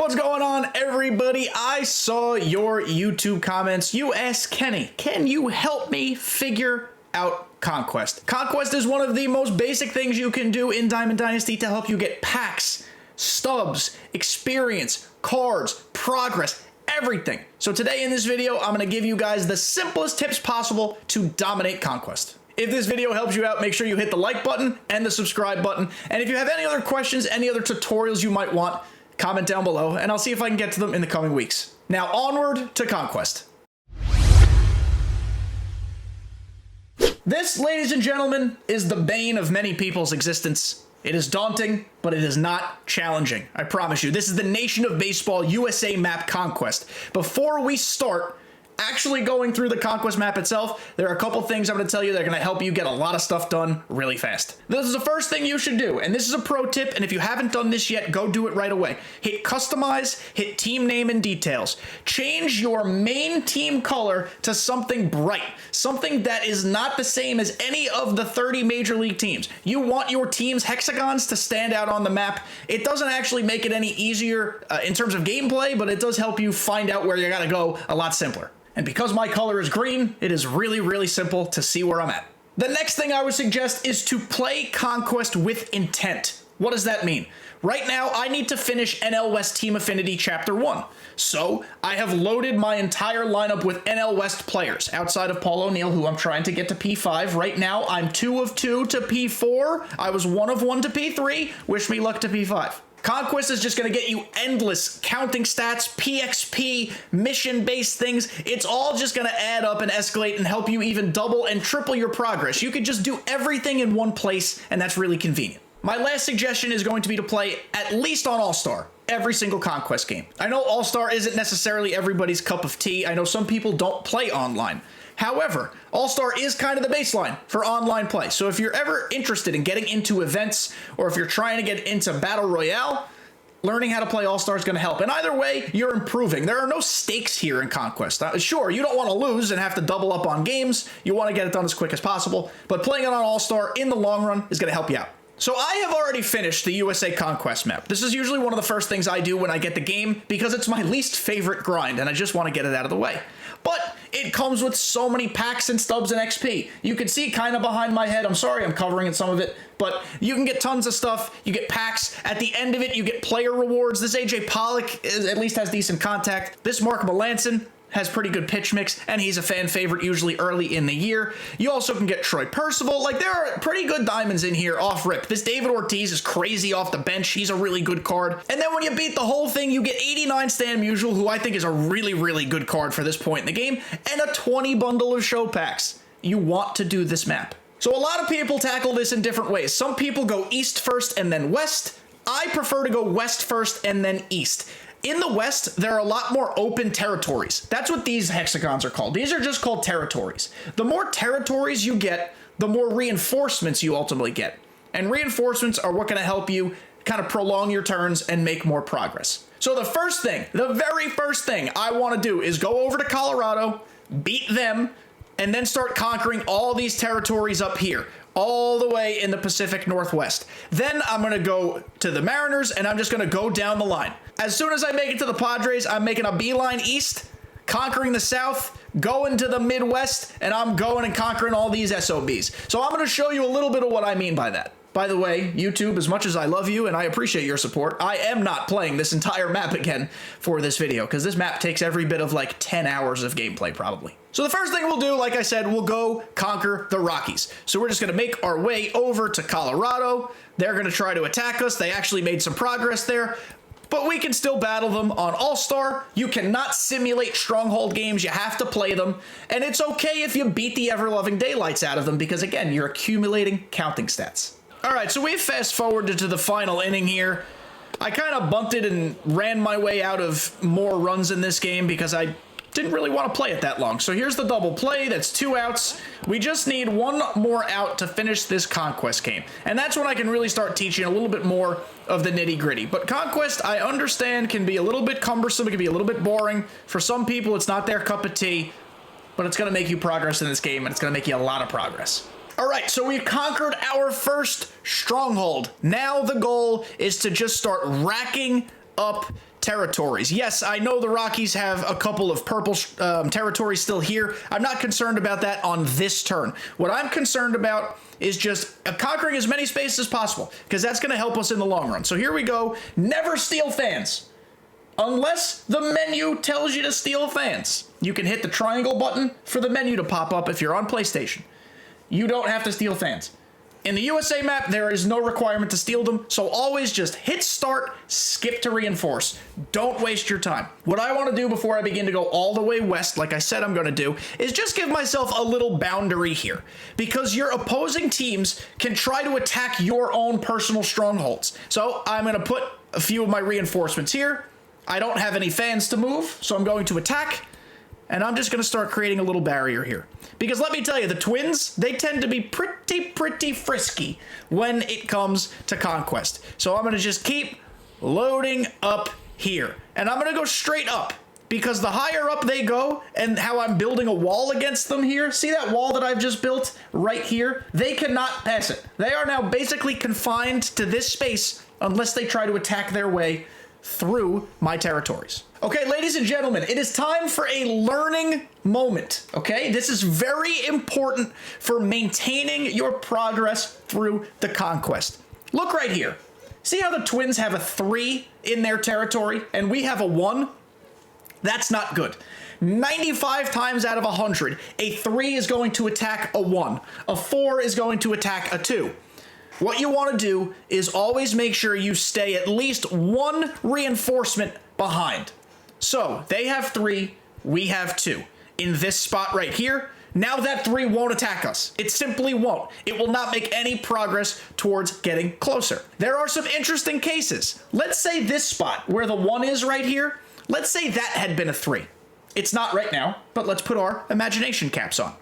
What's going on, everybody? I saw your YouTube comments. You asked Kenny, can you help me figure out Conquest? Conquest is one of the most basic things you can do in Diamond Dynasty to help you get packs, stubs, experience, cards, progress, everything. So today in this video, I'm going to give you guys the simplest tips possible to dominate Conquest. If this video helps you out, make sure you hit the like button and the subscribe button. And if you have any other questions, any other tutorials you might want, comment down below, and I'll see if I can get to them in the coming weeks. Now, onward to Conquest. This, ladies and gentlemen, is the bane of many people's existence. It is daunting, but it is not challenging. I promise you. This is the Nation of Baseball USA map Conquest. Before we start actually going through the Conquest map itself, there are a couple things I'm going to tell you that are going to help you get a lot of stuff done really fast. This is the first thing you should do, and this is a pro tip, and if you haven't done this yet, go do it right away. Hit customize, hit team name and details. Change your main team color to something bright, something that is not the same as any of the 30 major league teams. You want your team's hexagons to stand out on the map. It doesn't actually make it any easier in terms of gameplay, but it does help you find out where you got to go a lot simpler. And because my color is green, it is really, really simple to see where I'm at. The next thing I would suggest is to play Conquest with intent. What does that mean? Right now, I need to finish NL West Team Affinity Chapter 1. So, I have loaded my entire lineup with NL West players, outside of Paul O'Neill, who I'm trying to get to P5. Right now, I'm 2 of 2 to P4. I was 1 of 1 to P3. Wish me luck to P5. Conquest is just going to get you endless counting stats, PXP, mission-based things. It's all just going to add up and escalate and help you even double and triple your progress. You could just do everything in one place, and that's really convenient. My last suggestion is going to be to play at least on All-Star every single Conquest game. I know All-Star isn't necessarily everybody's cup of tea. I know some people don't play online. However, All-Star is kind of the baseline for online play. So if you're ever interested in getting into events, or if you're trying to get into Battle Royale, learning how to play All-Star is going to help. And either way, you're improving. There are no stakes here in Conquest. Sure, you don't want to lose and have to double up on games. You want to get it done as quick as possible. But playing it on All-Star in the long run is going to help you out. So I have already finished the USA Conquest map. This is usually one of the first things I do when I get the game because it's my least favorite grind and I just want to get it out of the way. But it comes with so many packs and stubs and XP. You can see kind of behind my head. I'm sorry I'm covering some of it, but you can get tons of stuff. You get packs. At the end of it, you get player rewards. This AJ Pollock at least has decent contact. This Mark Melanson has pretty good pitch mix, and he's a fan favorite usually early in the year. You also can get Troy Percival. Like, there are pretty good diamonds in here off rip. This David Ortiz is crazy off the bench. He's a really good card. And then when you beat the whole thing, you get 89 Stan Musial, who I think is a really, really good card for this point in the game, and a 20 bundle of show packs. You want to do this map. So a lot of people tackle this in different ways. Some people go east first and then west. I prefer to go west first and then east. In the West, there are a lot more open territories. That's what these hexagons are called. These are just called territories. The more territories you get, the more reinforcements you ultimately get. And reinforcements are what going to help you kind of prolong your turns and make more progress. So the first thing, the very first thing I want to do is go over to Colorado, beat them, and then start conquering all these territories up here, all the way in the Pacific Northwest. Then I'm going to go to the Mariners, and I'm just going to go down the line. As soon as I make it to the Padres, I'm making a beeline east, conquering the South, going to the Midwest, and I'm going and conquering all these SOBs. So I'm going to show you a little bit of what I mean by that. By the way, YouTube, as much as I love you and I appreciate your support, I am not playing this entire map again for this video, because this map takes every bit of like 10 hours of gameplay probably. So the first thing we'll do, like I said, we'll go conquer the Rockies. So we're just going to make our way over to Colorado. They're going to try to attack us. They actually made some progress there, but we can still battle them on All-Star. You cannot simulate Stronghold games. You have to play them. And it's okay if you beat the ever-loving daylights out of them, because again, you're accumulating counting stats. All right, so we've fast forwarded to the final inning here. I kind of bunted and ran my way out of more runs in this game because I didn't really want to play it that long. So here's the double play. That's 2 outs. We just need 1 more out to finish this Conquest game. And that's when I can really start teaching a little bit more of the nitty gritty. But Conquest, I understand, can be a little bit cumbersome. It can be a little bit boring. For some people, it's not their cup of tea, but it's going to make you progress in this game, and it's going to make you a lot of progress. All right, so we've conquered our first stronghold. Now the goal is to just start racking up territories. Yes, I know the Rockies have a couple of purple territories still here. I'm not concerned about that on this turn. What I'm concerned about is just conquering as many spaces as possible, because that's going to help us in the long run. So here we go. Never steal fans. Unless the menu tells you to steal fans. You can hit the triangle button for the menu to pop up if you're on PlayStation. You don't have to steal fans. In the USA map, there is no requirement to steal them, so always just hit start, skip to reinforce. Don't waste your time. What I want to do before I begin to go all the way west, like I said I'm going to do, is just give myself a little boundary here, because your opposing teams can try to attack your own personal strongholds. So I'm going to put a few of my reinforcements here. I don't have any fans to move, so I'm going to attack, and I'm just going to start creating a little barrier here. Because let me tell you, the Twins, they tend to be pretty frisky when it comes to Conquest. So I'm going to just keep loading up here. And I'm going to go straight up, because the higher up they go, and how I'm building a wall against them here, see that wall that I've just built right here? They cannot pass it. They are now basically confined to this space unless they try to attack their way through my territories. Okay, ladies and gentlemen, it is time for a learning moment, okay? This is very important for maintaining your progress through the conquest. Look right here. See how the Twins have a 3 in their territory and we have a 1? That's not good. 95 times out of 100, a 3 is going to attack a 1. A 4 is going to attack a 2. What you want to do is always make sure you stay at least 1 reinforcement behind. So they have 3, we have 2. In this spot right here, now that 3 won't attack us. It simply won't. It will not make any progress towards getting closer. There are some interesting cases. Let's say this spot where the 1 is right here, let's say that had been a 3. It's not right now, but let's put our imagination caps on.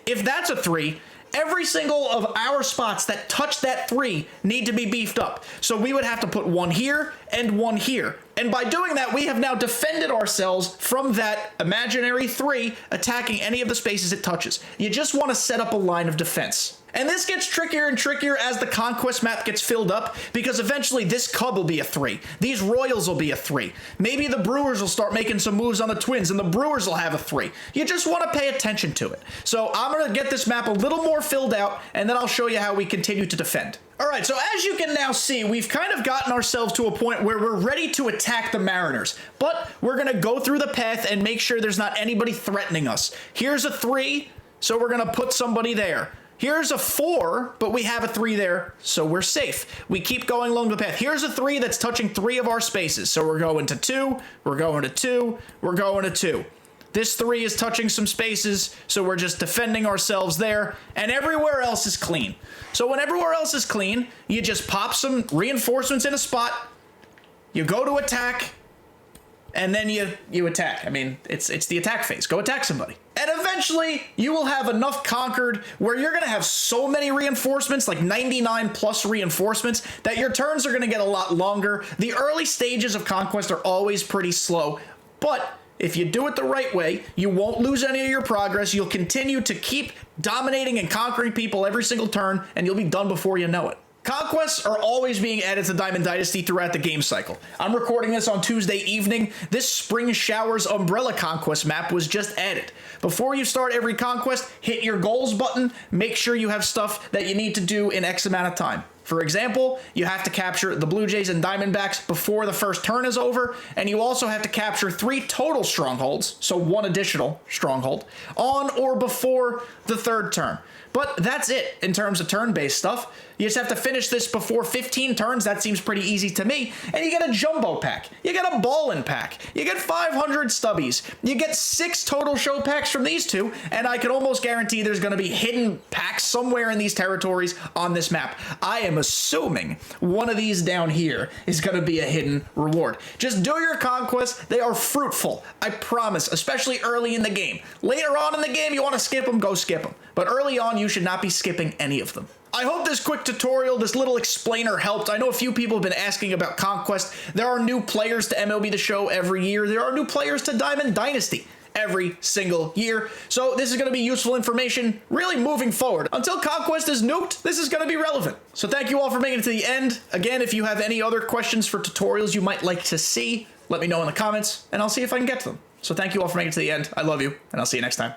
If that's a 3, every single of our spots that touch that 3 need to be beefed up. So we would have to put 1 here and 1 here. And by doing that, we have now defended ourselves from that imaginary 3 attacking any of the spaces it touches. You just want to set up a line of defense. And this gets trickier and trickier as the conquest map gets filled up, because eventually this Cub will be a 3. These Royals will be a 3. Maybe the Brewers will start making some moves on the Twins and the Brewers will have a 3. You just want to pay attention to it. So I'm going to get this map a little more filled out, and then I'll show you how we continue to defend. All right, so as you can now see, we've kind of gotten ourselves to a point where we're ready to attack the Mariners, but we're going to go through the path and make sure there's not anybody threatening us. Here's a 3, so we're going to put somebody there. Here's a 4, but we have a 3 there, so we're safe. We keep going along the path. Here's a 3 that's touching 3 of our spaces, so we're going to 2, we're going to 2, we're going to 2. This 3 is touching some spaces, so we're just defending ourselves there, and everywhere else is clean. So when everywhere else is clean, you just pop some reinforcements in a spot, you go to attack, and then you attack. I mean, it's the attack phase. Go attack somebody. And eventually, you will have enough conquered where you're going to have so many reinforcements, like 99 plus reinforcements, that your turns are going to get a lot longer. The early stages of conquest are always pretty slow, but if you do it the right way, you won't lose any of your progress. You'll continue to keep dominating and conquering people every single turn, and you'll be done before you know it. Conquests are always being added to Diamond Dynasty throughout the game cycle. I'm recording this on Tuesday evening. This Spring Showers Umbrella Conquest map was just added. Before you start every conquest, hit your goals button. Make sure you have stuff that you need to do in X amount of time. For example, you have to capture the Blue Jays and Diamondbacks before the first turn is over, and you also have to capture 3 total strongholds, so 1 additional stronghold, on or before the 3rd turn. But that's it in terms of turn-based stuff. You just have to finish this before 15 turns. That seems pretty easy to me. And you get a jumbo pack. You get a ballin' pack. You get 500 stubbies. You get 6 total show packs from these 2. And I can almost guarantee there's going to be hidden packs somewhere in these territories on this map. I am assuming one of these down here is going to be a hidden reward. Just do your conquests. They are fruitful. I promise, especially early in the game. Later on in the game, you want to skip them, go skip them. But early on, you should not be skipping any of them. I hope this quick tutorial, this little explainer helped. I know a few people have been asking about Conquest. There are new players to MLB The Show every year. There are new players to Diamond Dynasty every single year. So this is going to be useful information really moving forward. Until Conquest is nuked, this is going to be relevant. So thank you all for making it to the end. Again, if you have any other questions for tutorials you might like to see, let me know in the comments, and I'll see if I can get to them. So thank you all for making it to the end. I love you, and I'll see you next time.